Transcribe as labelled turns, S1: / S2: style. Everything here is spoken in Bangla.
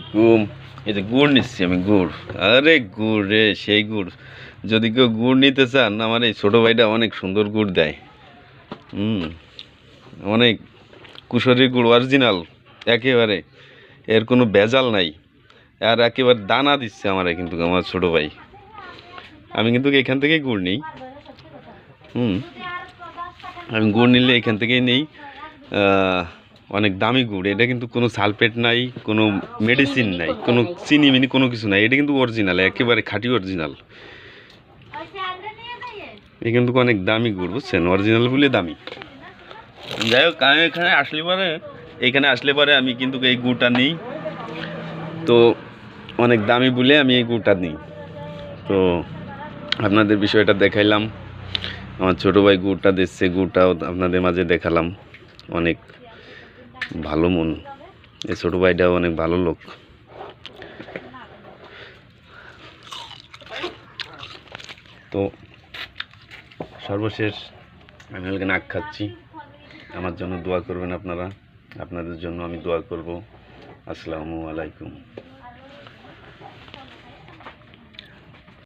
S1: আলাইকুম। এই যে গুড় নিচ্ছি আমি, গুড়। আরে গুড় রে, সেই গুড়। যদি কেউ গুড় নিতে চান, আমার এই ছোট ভাইটা অনেক সুন্দর গুড় দেয়। হুম, অনেক কুশরীর গুড়, অরিজিনাল একেবারে, এর কোনো ভেজাল নাই। আর একেবারে দানা দিচ্ছে আমারে, কিন্তু আমার ছোট ভাই। আমি কিন্তু এখান থেকেই গুড় নিই। হুম, আমি গুড় নিলে এখান থেকেই নেই। অনেক দামি গুড়। এটা কিন্তু কোনো সালফেট নাই, কোনো মেডিসিন নাই, কোনো চিনি মিনি কোনো কিছু নাই। এটা কিন্তু অরিজিনাল, একেবারে খাঁটি অরিজিনাল। এটা কিন্তু অনেক দামি গুড়, বুঝছেন? অরিজিনাল বলে দামি। যাই হোক, আমি এখানে আসলে পরে আমি কিন্তু এই গুড়টা নিই। তো অনেক দামি বলে আমি এই গুড়টা নিই। তো আপনাদের বিষয়টা দেখাইলাম। আমার ছোটো ভাই গুড়টা দিচ্ছে, গুড়টাও আপনাদের মাঝে দেখালাম। অনেক ভালো মন, এই ছোটো ভাইটাও অনেক ভালো লোক। তো সর্বশেষ আমি ওকে নাক খাচ্ছি। আমার জন্য দোয়া করবেন আপনারা, আপনাদের জন্য আমি দোয়া করব। আসসালামু আলাইকুম।